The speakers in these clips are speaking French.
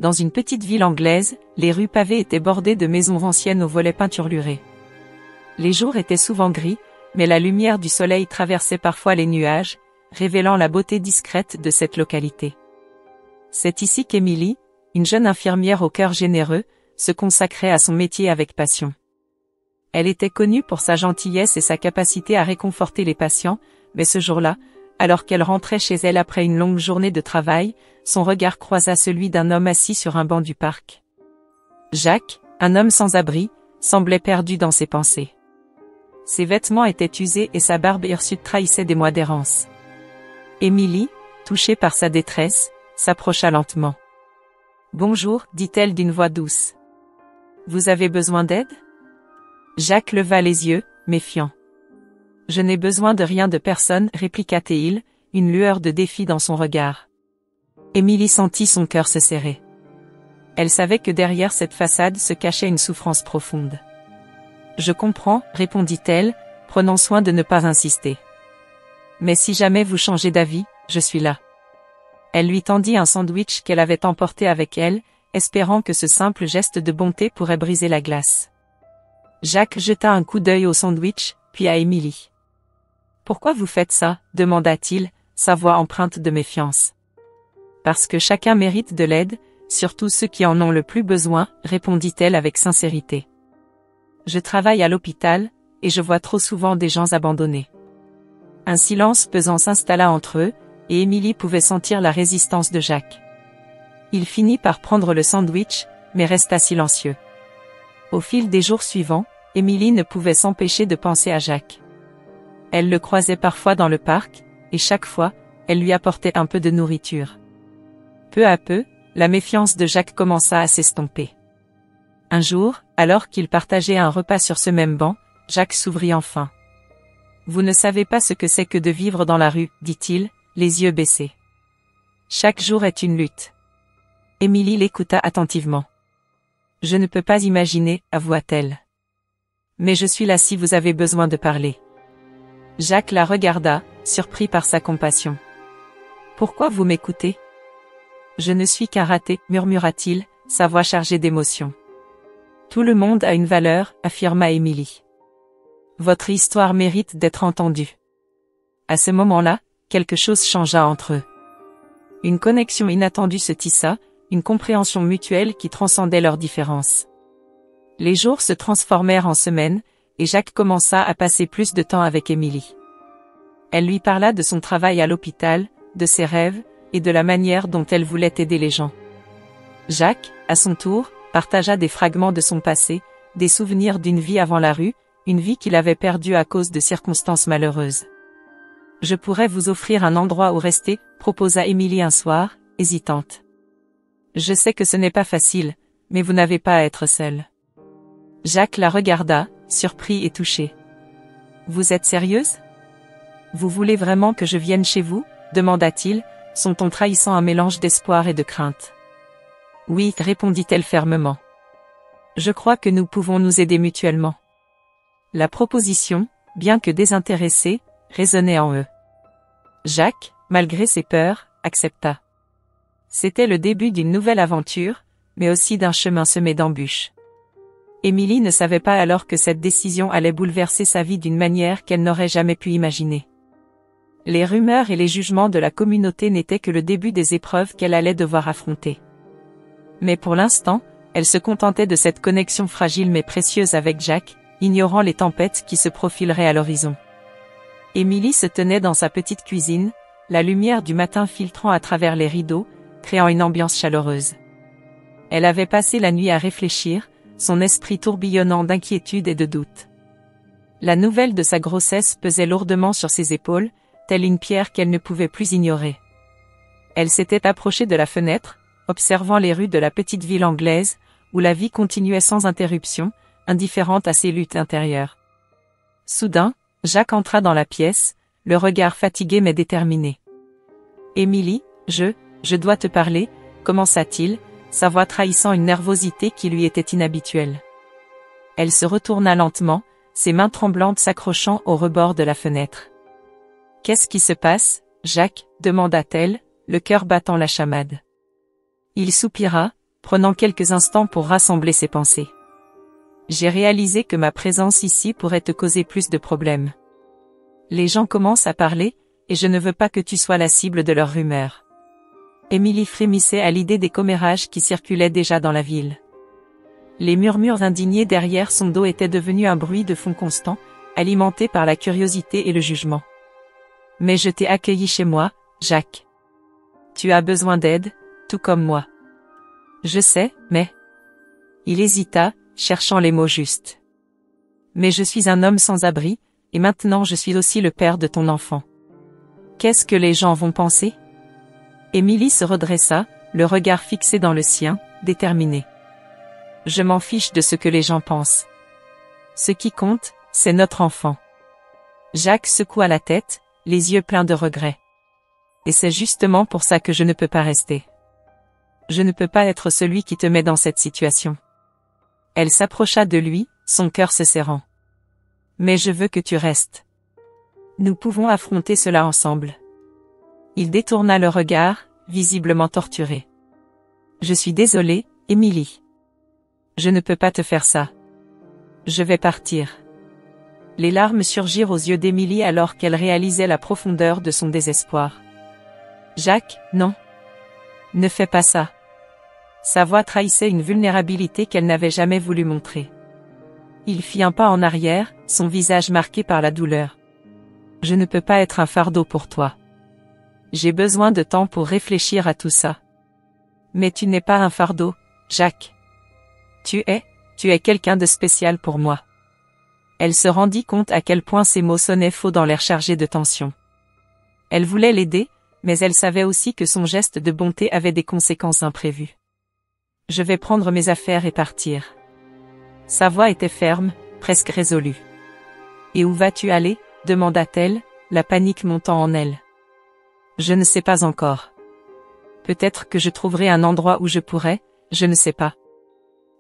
Dans une petite ville anglaise, les rues pavées étaient bordées de maisons anciennes aux volets peinturlurés. Les jours étaient souvent gris, mais la lumière du soleil traversait parfois les nuages, révélant la beauté discrète de cette localité. C'est ici qu'Emily, une jeune infirmière au cœur généreux, se consacrait à son métier avec passion. Elle était connue pour sa gentillesse et sa capacité à réconforter les patients, mais ce jour-là, alors qu'elle rentrait chez elle après une longue journée de travail, son regard croisa celui d'un homme assis sur un banc du parc. Jacques, un homme sans abri, semblait perdu dans ses pensées. Ses vêtements étaient usés et sa barbe hirsute trahissait des mois d'errance. Émilie, touchée par sa détresse, s'approcha lentement. « Bonjour, dit-elle d'une voix douce. Vous avez besoin d'aide ? » Jacques leva les yeux, méfiant. « Je n'ai besoin de rien de personne, répliqua-t-il, une lueur de défi dans son regard. Émilie sentit son cœur se serrer. Elle savait que derrière cette façade se cachait une souffrance profonde. « Je comprends, répondit-elle, prenant soin de ne pas insister. Mais si jamais vous changez d'avis, je suis là. » Elle lui tendit un sandwich qu'elle avait emporté avec elle, espérant que ce simple geste de bonté pourrait briser la glace. Jacques jeta un coup d'œil au sandwich, puis à Émilie. « Pourquoi vous faites ça ? » demanda-t-il, sa voix empreinte de méfiance. « Parce que chacun mérite de l'aide, surtout ceux qui en ont le plus besoin, répondit-elle avec sincérité. « Je travaille à l'hôpital, et je vois trop souvent des gens abandonnés. » Un silence pesant s'installa entre eux, et Émilie pouvait sentir la résistance de Jacques. Il finit par prendre le sandwich, mais resta silencieux. Au fil des jours suivants, Émilie ne pouvait s'empêcher de penser à Jacques. Elle le croisait parfois dans le parc, et chaque fois, elle lui apportait un peu de nourriture. Peu à peu, la méfiance de Jacques commença à s'estomper. Un jour, alors qu'ils partageaient un repas sur ce même banc, Jacques s'ouvrit enfin. « Vous ne savez pas ce que c'est que de vivre dans la rue, dit-il, les yeux baissés. Chaque jour est une lutte. » Émilie l'écouta attentivement. « Je ne peux pas imaginer, avoua-t-elle. Mais je suis là si vous avez besoin de parler. » Jacques la regarda, surpris par sa compassion. « Pourquoi vous m'écoutez ? » « Je ne suis qu'un raté, murmura-t-il, sa voix chargée d'émotion. « Tout le monde a une valeur, affirma Émilie. Votre histoire mérite d'être entendue. » À ce moment-là, quelque chose changea entre eux. Une connexion inattendue se tissa, une compréhension mutuelle qui transcendait leurs différences. Les jours se transformèrent en semaines, et Jacques commença à passer plus de temps avec Émilie. Elle lui parla de son travail à l'hôpital, de ses rêves, et de la manière dont elle voulait aider les gens. Jacques, à son tour, partagea des fragments de son passé, des souvenirs d'une vie avant la rue, une vie qu'il avait perdue à cause de circonstances malheureuses. « Je pourrais vous offrir un endroit où rester, proposa Émilie un soir, hésitante. Je sais que ce n'est pas facile, mais vous n'avez pas à être seule. Jacques la regarda, surpris et touché. « Vous êtes sérieuse ? Vous voulez vraiment que je vienne chez vous ? Demanda-t-il, son ton trahissant un mélange d'espoir et de crainte. « Oui, répondit-elle fermement. Je crois que nous pouvons nous aider mutuellement. » La proposition, bien que désintéressée, résonnait en eux. Jacques, malgré ses peurs, accepta. C'était le début d'une nouvelle aventure, mais aussi d'un chemin semé d'embûches. Émilie ne savait pas alors que cette décision allait bouleverser sa vie d'une manière qu'elle n'aurait jamais pu imaginer. Les rumeurs et les jugements de la communauté n'étaient que le début des épreuves qu'elle allait devoir affronter. Mais pour l'instant, elle se contentait de cette connexion fragile mais précieuse avec Jacques, ignorant les tempêtes qui se profileraient à l'horizon. Émilie se tenait dans sa petite cuisine, la lumière du matin filtrant à travers les rideaux, créant une ambiance chaleureuse. Elle avait passé la nuit à réfléchir, son esprit tourbillonnant d'inquiétude et de doute. La nouvelle de sa grossesse pesait lourdement sur ses épaules, telle une pierre qu'elle ne pouvait plus ignorer. Elle s'était approchée de la fenêtre, observant les rues de la petite ville anglaise, où la vie continuait sans interruption, indifférente à ses luttes intérieures. Soudain, Jacques entra dans la pièce, le regard fatigué mais déterminé. « Émilie, je dois te parler, » commença-t-il, sa voix trahissant une nervosité qui lui était inhabituelle. Elle se retourna lentement, ses mains tremblantes s'accrochant au rebord de la fenêtre. « Qu'est-ce qui se passe, Jacques ? Demanda-t-elle, le cœur battant la chamade. Il soupira, prenant quelques instants pour rassembler ses pensées. J'ai réalisé que ma présence ici pourrait te causer plus de problèmes. Les gens commencent à parler, et je ne veux pas que tu sois la cible de leurs rumeurs. Émilie frémissait à l'idée des commérages qui circulaient déjà dans la ville. Les murmures indignés derrière son dos étaient devenus un bruit de fond constant, alimenté par la curiosité et le jugement. Mais je t'ai accueilli chez moi, Jacques. Tu as besoin d'aide, tout comme moi. Je sais, mais... Il hésita, cherchant les mots justes. Mais je suis un homme sans abri, et maintenant je suis aussi le père de ton enfant. Qu'est-ce que les gens vont penser? Émilie se redressa, le regard fixé dans le sien, déterminée. Je m'en fiche de ce que les gens pensent. Ce qui compte, c'est notre enfant. Jacques secoua la tête, les yeux pleins de regret. Et c'est justement pour ça que je ne peux pas rester. Je ne peux pas être celui qui te met dans cette situation. Elle s'approcha de lui, son cœur se serrant. Mais je veux que tu restes. Nous pouvons affronter cela ensemble. Il détourna le regard, visiblement torturé. Je suis désolé, Émilie. Je ne peux pas te faire ça. Je vais partir. Les larmes surgirent aux yeux d'Émilie alors qu'elle réalisait la profondeur de son désespoir. Jacques, non. Ne fais pas ça. Sa voix trahissait une vulnérabilité qu'elle n'avait jamais voulu montrer. Il fit un pas en arrière, son visage marqué par la douleur. Je ne peux pas être un fardeau pour toi. J'ai besoin de temps pour réfléchir à tout ça. Mais tu n'es pas un fardeau, Jacques. Tu es quelqu'un de spécial pour moi. Elle se rendit compte à quel point ces mots sonnaient faux dans l'air chargé de tension. Elle voulait l'aider, mais elle savait aussi que son geste de bonté avait des conséquences imprévues. Je vais prendre mes affaires et partir. Sa voix était ferme, presque résolue. Et où vas-tu aller? Demanda-t-elle, la panique montant en elle. Je ne sais pas encore. Peut-être que je trouverai un endroit où je pourrais, je ne sais pas.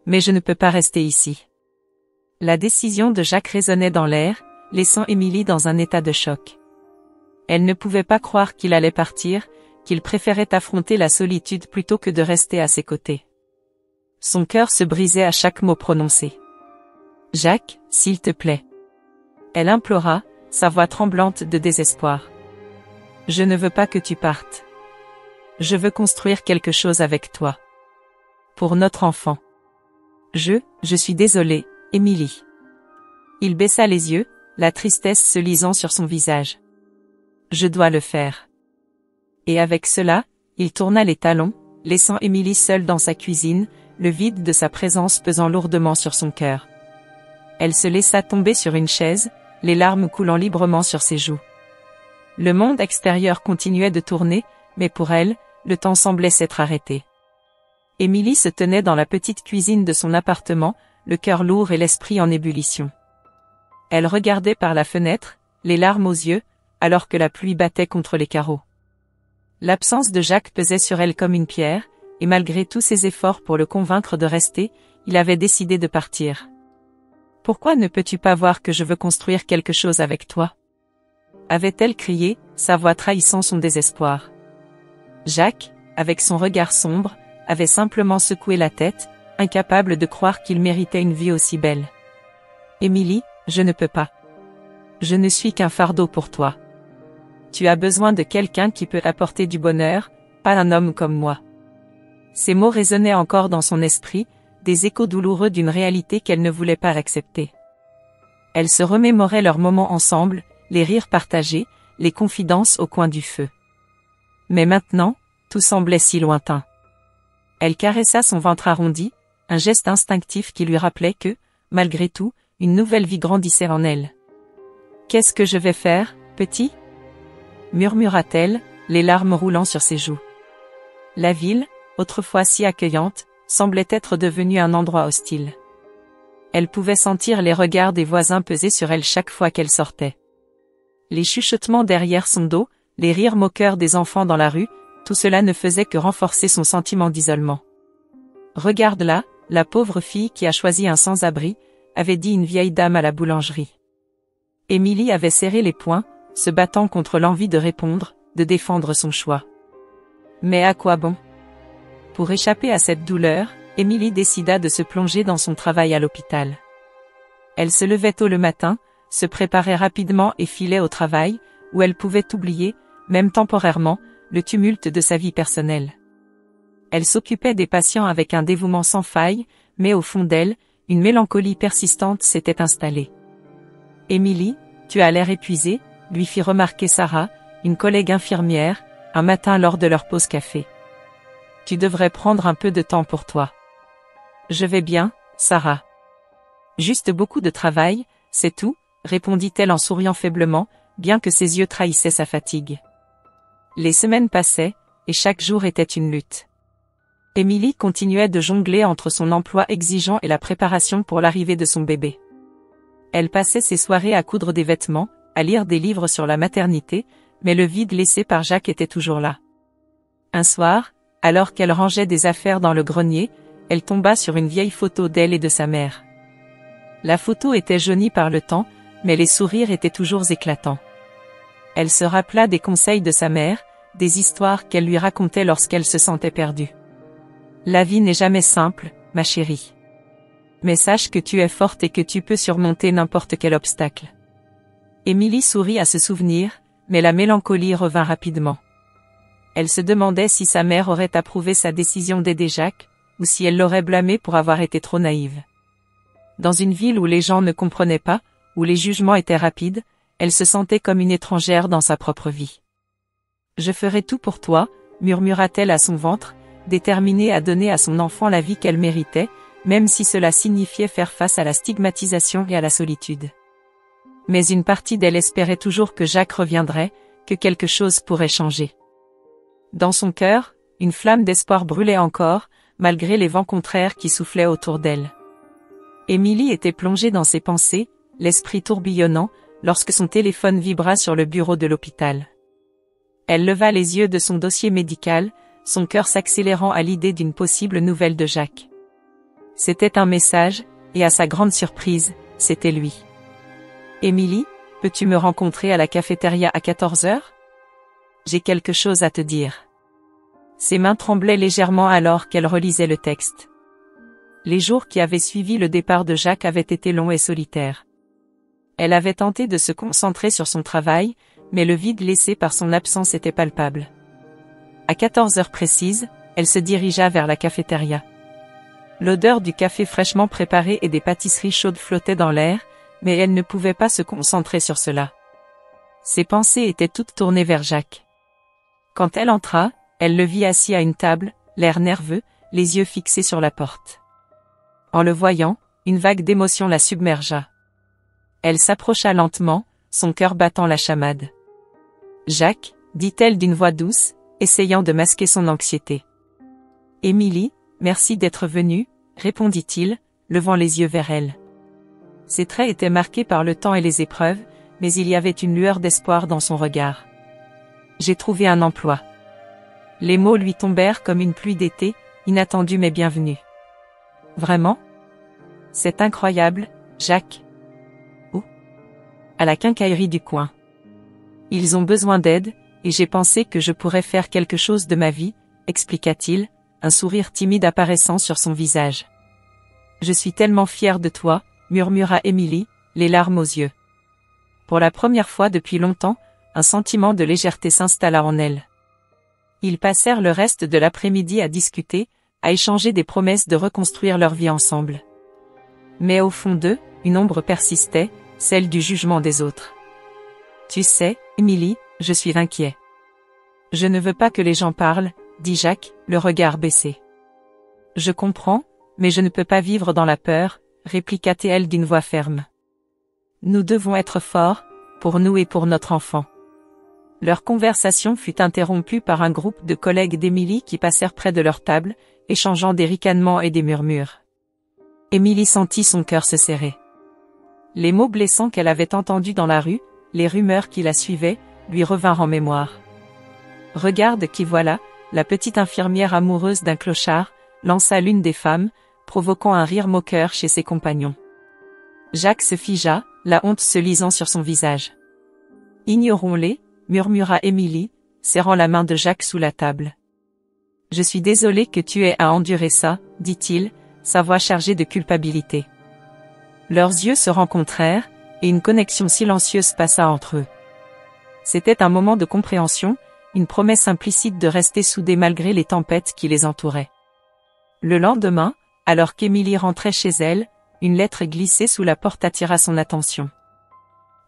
Mais je ne peux pas rester ici. La décision de Jacques résonnait dans l'air, laissant Émilie dans un état de choc. Elle ne pouvait pas croire qu'il allait partir, qu'il préférait affronter la solitude plutôt que de rester à ses côtés. Son cœur se brisait à chaque mot prononcé. « Jacques, s'il te plaît. » Elle implora, sa voix tremblante de désespoir. « Je ne veux pas que tu partes. Je veux construire quelque chose avec toi. Pour notre enfant. Je suis désolée, Émilie. » Il baissa les yeux, la tristesse se lisant sur son visage. « Je dois le faire. » Et avec cela, il tourna les talons, laissant Émilie seule dans sa cuisine, le vide de sa présence pesant lourdement sur son cœur. Elle se laissa tomber sur une chaise, les larmes coulant librement sur ses joues. Le monde extérieur continuait de tourner, mais pour elle, le temps semblait s'être arrêté. Émilie se tenait dans la petite cuisine de son appartement, le cœur lourd et l'esprit en ébullition. Elle regardait par la fenêtre, les larmes aux yeux, alors que la pluie battait contre les carreaux. L'absence de Jacques pesait sur elle comme une pierre, et malgré tous ses efforts pour le convaincre de rester, il avait décidé de partir. « Pourquoi ne peux-tu pas voir que je veux construire quelque chose avec toi ?» avait-elle crié, sa voix trahissant son désespoir. Jacques, avec son regard sombre, avait simplement secoué la tête, incapable de croire qu'il méritait une vie aussi belle. « Émilie, je ne peux pas. Je ne suis qu'un fardeau pour toi. Tu as besoin de quelqu'un qui peut apporter du bonheur, pas un homme comme moi. » Ces mots résonnaient encore dans son esprit, des échos douloureux d'une réalité qu'elle ne voulait pas accepter. Elle se remémorait leurs moments ensemble, les rires partagés, les confidences au coin du feu. Mais maintenant, tout semblait si lointain. Elle caressa son ventre arrondi, un geste instinctif qui lui rappelait que, malgré tout, une nouvelle vie grandissait en elle. « Qu'est-ce que je vais faire, petit ?» murmura-t-elle, les larmes roulant sur ses joues. La ville, autrefois si accueillante, semblait être devenue un endroit hostile. Elle pouvait sentir les regards des voisins peser sur elle chaque fois qu'elle sortait. Les chuchotements derrière son dos, les rires moqueurs des enfants dans la rue, tout cela ne faisait que renforcer son sentiment d'isolement. « Regarde-la, la pauvre fille qui a choisi un sans-abri », avait dit une vieille dame à la boulangerie. Émilie avait serré les poings, se battant contre l'envie de répondre, de défendre son choix. Mais à quoi bon? Pour échapper à cette douleur, Émilie décida de se plonger dans son travail à l'hôpital. Elle se levait tôt le matin, se préparait rapidement et filait au travail, où elle pouvait oublier, même temporairement, le tumulte de sa vie personnelle. Elle s'occupait des patients avec un dévouement sans faille, mais au fond d'elle, une mélancolie persistante s'était installée. « Émilie, tu as l'air épuisée », lui fit remarquer Sarah, une collègue infirmière, un matin lors de leur pause café. « Tu devrais prendre un peu de temps pour toi. »« Je vais bien, Sarah. »« Juste beaucoup de travail, c'est tout », répondit-elle en souriant faiblement, bien que ses yeux trahissaient sa fatigue. Les semaines passaient, et chaque jour était une lutte. Émilie continuait de jongler entre son emploi exigeant et la préparation pour l'arrivée de son bébé. Elle passait ses soirées à coudre des vêtements, à lire des livres sur la maternité, mais le vide laissé par Jacques était toujours là. Un soir, alors qu'elle rangeait des affaires dans le grenier, elle tomba sur une vieille photo d'elle et de sa mère. La photo était jaunie par le temps, mais les sourires étaient toujours éclatants. Elle se rappela des conseils de sa mère, des histoires qu'elle lui racontait lorsqu'elle se sentait perdue. « La vie n'est jamais simple, ma chérie. Mais sache que tu es forte et que tu peux surmonter n'importe quel obstacle. » Émilie sourit à ce souvenir, mais la mélancolie revint rapidement. Elle se demandait si sa mère aurait approuvé sa décision d'aider Jacques, ou si elle l'aurait blâmé pour avoir été trop naïve. Dans une ville où les gens ne comprenaient pas, où les jugements étaient rapides, elle se sentait comme une étrangère dans sa propre vie. « Je ferai tout pour toi », murmura-t-elle à son ventre, déterminée à donner à son enfant la vie qu'elle méritait, même si cela signifiait faire face à la stigmatisation et à la solitude. Mais une partie d'elle espérait toujours que Jacques reviendrait, que quelque chose pourrait changer. Dans son cœur, une flamme d'espoir brûlait encore, malgré les vents contraires qui soufflaient autour d'elle. Émilie était plongée dans ses pensées, l'esprit tourbillonnant, lorsque son téléphone vibra sur le bureau de l'hôpital. Elle leva les yeux de son dossier médical, son cœur s'accélérant à l'idée d'une possible nouvelle de Jacques. C'était un message, et à sa grande surprise, c'était lui. « Émilie, peux-tu me rencontrer à la cafétéria à 14 heures ? J'ai quelque chose à te dire. » Ses mains tremblaient légèrement alors qu'elle relisait le texte. Les jours qui avaient suivi le départ de Jacques avaient été longs et solitaires. Elle avait tenté de se concentrer sur son travail, mais le vide laissé par son absence était palpable. À 14 heures précises, elle se dirigea vers la cafétéria. L'odeur du café fraîchement préparé et des pâtisseries chaudes flottait dans l'air, mais elle ne pouvait pas se concentrer sur cela. Ses pensées étaient toutes tournées vers Jacques. Quand elle entra, elle le vit assis à une table, l'air nerveux, les yeux fixés sur la porte. En le voyant, une vague d'émotion la submergea. Elle s'approcha lentement, son cœur battant la chamade. « Jacques », dit-elle d'une voix douce, essayant de masquer son anxiété. « Émilie, merci d'être venue », répondit-il, levant les yeux vers elle. Ses traits étaient marqués par le temps et les épreuves, mais il y avait une lueur d'espoir dans son regard. « J'ai trouvé un emploi. » Les mots lui tombèrent comme une pluie d'été, inattendue mais bienvenue. « Vraiment ? C'est incroyable, Jacques. » « Où ? » ?»« À la quincaillerie du coin. Ils ont besoin d'aide, et j'ai pensé que je pourrais faire quelque chose de ma vie, expliqua-t-il, un sourire timide apparaissant sur son visage. « Je suis tellement fière de toi, » murmura Émilie, les larmes aux yeux. Pour la première fois depuis longtemps, un sentiment de légèreté s'installa en elle. Ils passèrent le reste de l'après-midi à discuter, à échanger des promesses de reconstruire leur vie ensemble. Mais au fond d'eux, une ombre persistait, celle du jugement des autres. « Tu sais, Émilie, je suis inquiet. »« Je ne veux pas que les gens parlent, » dit Jacques, le regard baissé. « Je comprends, mais je ne peux pas vivre dans la peur, » répliqua-t-elle d'une voix ferme. « Nous devons être forts, pour nous et pour notre enfant. » Leur conversation fut interrompue par un groupe de collègues d'Émilie qui passèrent près de leur table, échangeant des ricanements et des murmures. Émilie sentit son cœur se serrer. Les mots blessants qu'elle avait entendus dans la rue, les rumeurs qui la suivaient, lui revinrent en mémoire. « Regarde qui voilà », la petite infirmière amoureuse d'un clochard, lança l'une des femmes, provoquant un rire moqueur chez ses compagnons. Jacques se figea, la honte se lisant sur son visage. « Ignorons-les », murmura Émilie, serrant la main de Jacques sous la table. Je suis désolé que tu aies à endurer ça, dit-il, sa voix chargée de culpabilité. Leurs yeux se rencontrèrent, et une connexion silencieuse passa entre eux. C'était un moment de compréhension, une promesse implicite de rester soudés malgré les tempêtes qui les entouraient. Le lendemain, alors qu'Émilie rentrait chez elle, une lettre glissée sous la porte attira son attention.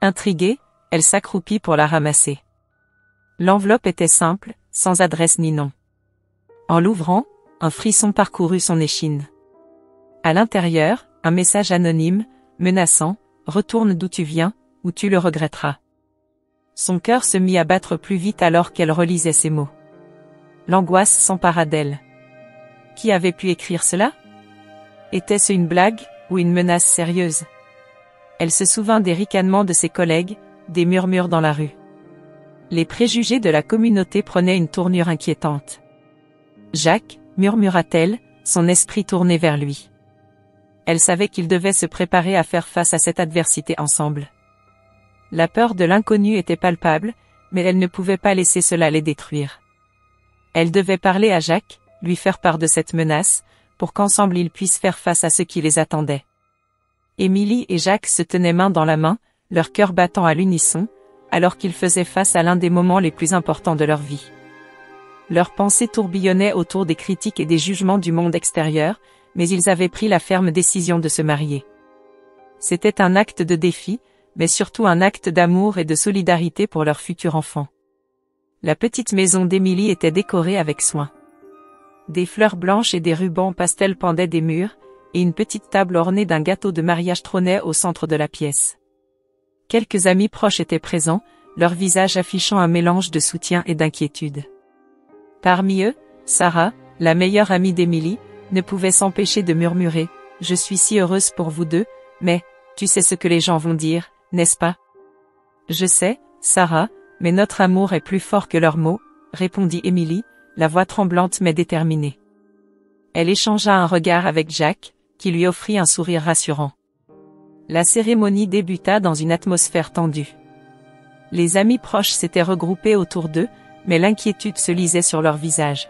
Intriguée, elle s'accroupit pour la ramasser. L'enveloppe était simple, sans adresse ni nom. En l'ouvrant, un frisson parcourut son échine. À l'intérieur, un message anonyme, menaçant, « Retourne d'où tu viens, ou tu le regretteras ». Son cœur se mit à battre plus vite alors qu'elle relisait ces mots. L'angoisse s'empara d'elle. Qui avait pu écrire cela? Était-ce une blague, ou une menace sérieuse? Elle se souvint des ricanements de ses collègues, des murmures dans la rue. Les préjugés de la communauté prenaient une tournure inquiétante. Jacques, murmura-t-elle, son esprit tourné vers lui. Elle savait qu'ils devaient se préparer à faire face à cette adversité ensemble. La peur de l'inconnu était palpable, mais elle ne pouvait pas laisser cela les détruire. Elle devait parler à Jacques, lui faire part de cette menace, pour qu'ensemble ils puissent faire face à ce qui les attendait. Émilie et Jacques se tenaient main dans la main, leur cœur battant à l'unisson, alors qu'ils faisaient face à l'un des moments les plus importants de leur vie. Leurs pensées tourbillonnaient autour des critiques et des jugements du monde extérieur, mais ils avaient pris la ferme décision de se marier. C'était un acte de défi, mais surtout un acte d'amour et de solidarité pour leur futur enfant. La petite maison d'Émilie était décorée avec soin. Des fleurs blanches et des rubans pastel pendaient des murs, et une petite table ornée d'un gâteau de mariage trônait au centre de la pièce. Quelques amis proches étaient présents, leurs visages affichant un mélange de soutien et d'inquiétude. Parmi eux, Sarah, la meilleure amie d'Émilie, ne pouvait s'empêcher de murmurer « Je suis si heureuse pour vous deux, mais, tu sais ce que les gens vont dire, n'est-ce pas ?» « Je sais, Sarah, mais notre amour est plus fort que leurs mots, » répondit Émilie, la voix tremblante mais déterminée. Elle échangea un regard avec Jacques, qui lui offrit un sourire rassurant. La cérémonie débuta dans une atmosphère tendue. Les amis proches s'étaient regroupés autour d'eux, mais l'inquiétude se lisait sur leurs visages.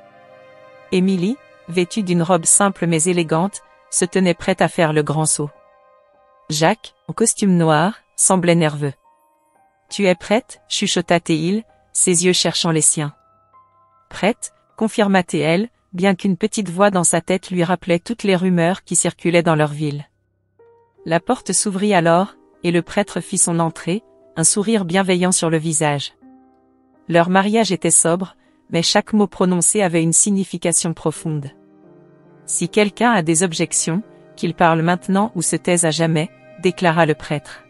Émilie, vêtue d'une robe simple mais élégante, se tenait prête à faire le grand saut. Jacques, en costume noir, semblait nerveux. « Tu es prête ?» chuchota Théil, ses yeux cherchant les siens. « Prête ?» confirma Théel, bien qu'une petite voix dans sa tête lui rappelait toutes les rumeurs qui circulaient dans leur ville. La porte s'ouvrit alors, et le prêtre fit son entrée, un sourire bienveillant sur le visage. Leur mariage était sobre, mais chaque mot prononcé avait une signification profonde. Si quelqu'un a des objections, qu'il parle maintenant ou se taise à jamais, déclara le prêtre.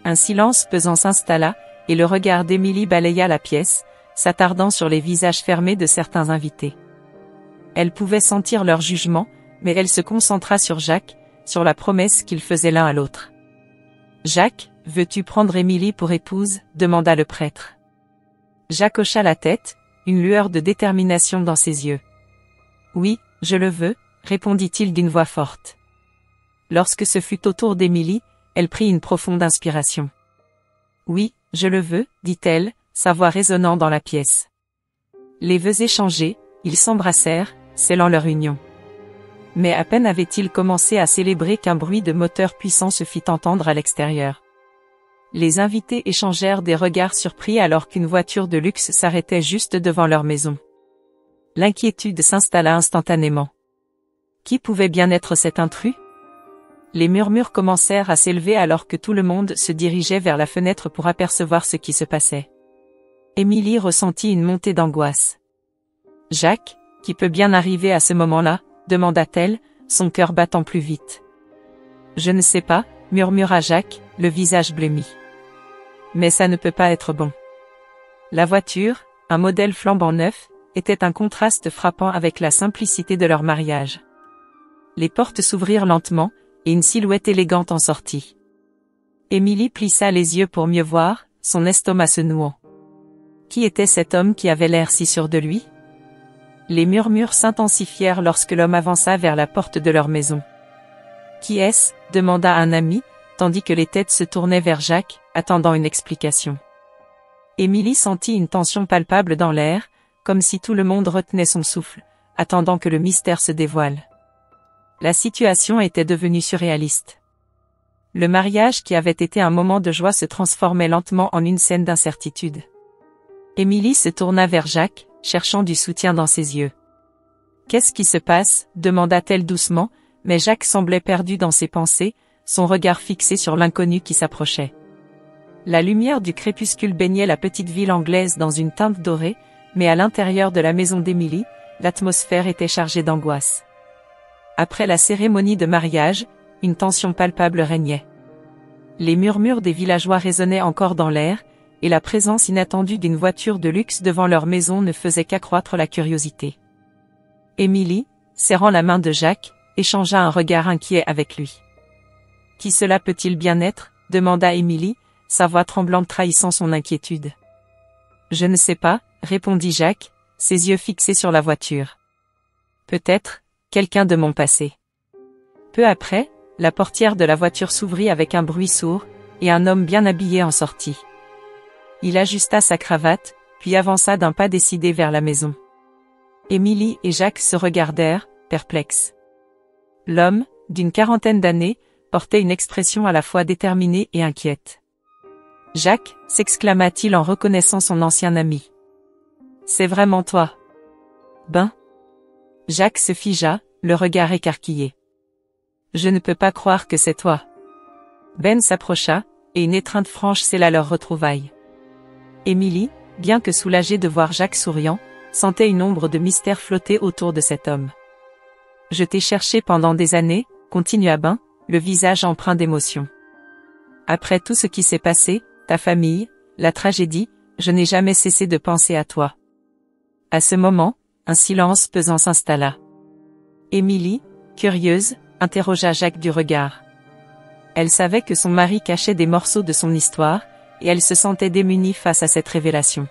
Un silence pesant s'installa, et le regard d'Émilie balaya la pièce, s'attardant sur les visages fermés de certains invités. Elle pouvait sentir leur jugement, mais elle se concentra sur Jacques, sur la promesse qu'ils faisaient l'un à l'autre. « Jacques, veux-tu prendre Émilie pour épouse ?» demanda le prêtre. Jacques hocha la tête, une lueur de détermination dans ses yeux. « Oui, je le veux », répondit-il d'une voix forte. Lorsque ce fut au tour d'Émilie, elle prit une profonde inspiration. « Oui, je le veux », dit-elle, sa voix résonnant dans la pièce. Les vœux échangés, ils s'embrassèrent, scellant leur union. Mais à peine avaient-ils commencé à célébrer qu'un bruit de moteur puissant se fit entendre à l'extérieur. Les invités échangèrent des regards surpris alors qu'une voiture de luxe s'arrêtait juste devant leur maison. L'inquiétude s'installa instantanément. Qui pouvait bien être cet intrus? Les murmures commencèrent à s'élever alors que tout le monde se dirigeait vers la fenêtre pour apercevoir ce qui se passait. Émilie ressentit une montée d'angoisse. « Jacques, qui peut bien arriver à ce moment-là ?» demanda-t-elle, son cœur battant plus vite. « Je ne sais pas », murmura Jacques, le visage blêmi. « Mais ça ne peut pas être bon. » La voiture, un modèle flambant neuf, était un contraste frappant avec la simplicité de leur mariage. Les portes s'ouvrirent lentement, et une silhouette élégante en sortit. Émilie plissa les yeux pour mieux voir, son estomac se nouant. Qui était cet homme qui avait l'air si sûr de lui? Les murmures s'intensifièrent lorsque l'homme avança vers la porte de leur maison. « Qui est-ce » demanda un ami, tandis que les têtes se tournaient vers Jacques, attendant une explication. Émilie sentit une tension palpable dans l'air, comme si tout le monde retenait son souffle, attendant que le mystère se dévoile. La situation était devenue surréaliste. Le mariage qui avait été un moment de joie se transformait lentement en une scène d'incertitude. Émilie se tourna vers Jacques, cherchant du soutien dans ses yeux. « Qu'est-ce qui se passe ?» demanda-t-elle doucement, mais Jacques semblait perdu dans ses pensées, son regard fixé sur l'inconnu qui s'approchait. La lumière du crépuscule baignait la petite ville anglaise dans une teinte dorée, mais à l'intérieur de la maison d'Émilie, l'atmosphère était chargée d'angoisse. Après la cérémonie de mariage, une tension palpable régnait. Les murmures des villageois résonnaient encore dans l'air, et la présence inattendue d'une voiture de luxe devant leur maison ne faisait qu'accroître la curiosité. Émilie, serrant la main de Jacques, échangea un regard inquiet avec lui. « Qui cela peut-il bien être ?» demanda Émilie, sa voix tremblante trahissant son inquiétude. « Je ne sais pas », répondit Jacques, ses yeux fixés sur la voiture. « Peut-être, quelqu'un de mon passé. » Peu après, la portière de la voiture s'ouvrit avec un bruit sourd, et un homme bien habillé en sortit. Il ajusta sa cravate, puis avança d'un pas décidé vers la maison. Émilie et Jacques se regardèrent, perplexes. L'homme, d'une quarantaine d'années, portait une expression à la fois déterminée et inquiète. « Jacques !» s'exclama-t-il en reconnaissant son ancien ami. « C'est vraiment toi. » Ben ? Jacques se figea, le regard écarquillé. « Je ne peux pas croire que c'est toi. » Ben s'approcha, et une étreinte franche scella leur retrouvaille. Émilie, bien que soulagée de voir Jacques souriant, sentait une ombre de mystère flotter autour de cet homme. « Je t'ai cherché pendant des années », continua Ben, le visage empreint d'émotion. « Après tout ce qui s'est passé, ta famille, la tragédie, je n'ai jamais cessé de penser à toi. » À ce moment, un silence pesant s'installa. Émilie, curieuse, interrogea Jacques du regard. Elle savait que son mari cachait des morceaux de son histoire, et elle se sentait démunie face à cette révélation.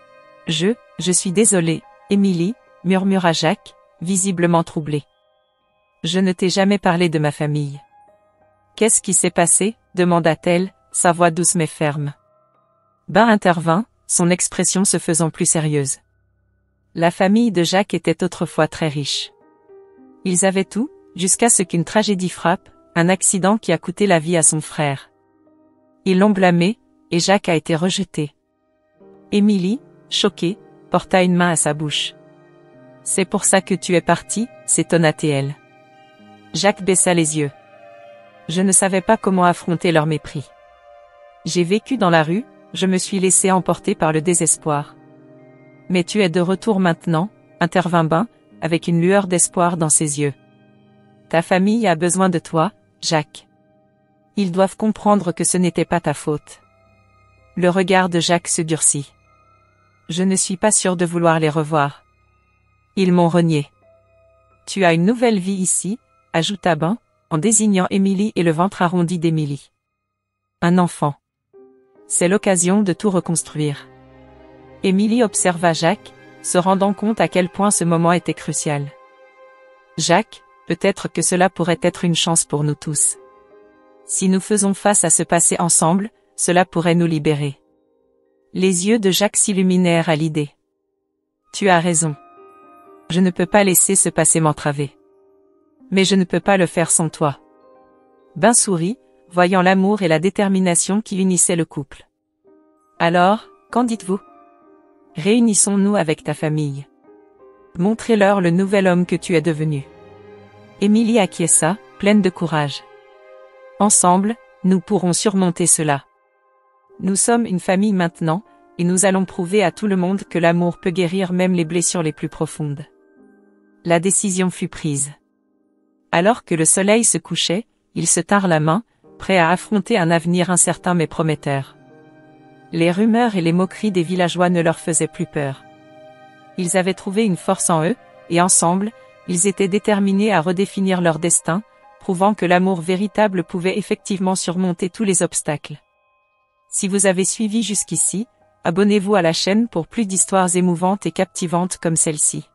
« Je suis désolée, Émilie, » murmura Jacques, visiblement troublé. « Je ne t'ai jamais parlé de ma famille. »« Qu'est-ce qui s'est passé ?» demanda-t-elle, sa voix douce mais ferme. Ben intervint, son expression se faisant plus sérieuse. La famille de Jacques était autrefois très riche. Ils avaient tout, jusqu'à ce qu'une tragédie frappe, un accident qui a coûté la vie à son frère. Ils l'ont blâmé, et Jacques a été rejeté. Émilie, choquée, porta une main à sa bouche. « C'est pour ça que tu es partie ?» s'étonna-t-elle. Jacques baissa les yeux. « Je ne savais pas comment affronter leur mépris. J'ai vécu dans la rue, je me suis laissé emporter par le désespoir. Mais tu es de retour maintenant, » intervint Ben, avec une lueur d'espoir dans ses yeux. « Ta famille a besoin de toi, Jacques. Ils doivent comprendre que ce n'était pas ta faute. » Le regard de Jacques se durcit. « Je ne suis pas sûr de vouloir les revoir. Ils m'ont renié. »« Tu as une nouvelle vie ici, » ajouta Ben, en désignant Émilie et le ventre arrondi d'Émilie. « Un enfant. C'est l'occasion de tout reconstruire. » Émilie observa Jacques, se rendant compte à quel point ce moment était crucial. « Jacques, peut-être que cela pourrait être une chance pour nous tous. Si nous faisons face à ce passé ensemble, cela pourrait nous libérer. » Les yeux de Jacques s'illuminèrent à l'idée. « Tu as raison. Je ne peux pas laisser ce passé m'entraver. Mais je ne peux pas le faire sans toi. » Ben sourit, voyant l'amour et la détermination qui unissaient le couple. « Alors, qu'en dites-vous ? Réunissons-nous avec ta famille. Montrez-leur le nouvel homme que tu es devenu. » Émilie acquiesça, pleine de courage. « Ensemble, nous pourrons surmonter cela. Nous sommes une famille maintenant, et nous allons prouver à tout le monde que l'amour peut guérir même les blessures les plus profondes. » La décision fut prise. Alors que le soleil se couchait, ils se tinrent la main, prêts à affronter un avenir incertain mais prometteur. Les rumeurs et les moqueries des villageois ne leur faisaient plus peur. Ils avaient trouvé une force en eux, et ensemble, ils étaient déterminés à redéfinir leur destin, prouvant que l'amour véritable pouvait effectivement surmonter tous les obstacles. Si vous avez suivi jusqu'ici, abonnez-vous à la chaîne pour plus d'histoires émouvantes et captivantes comme celle-ci.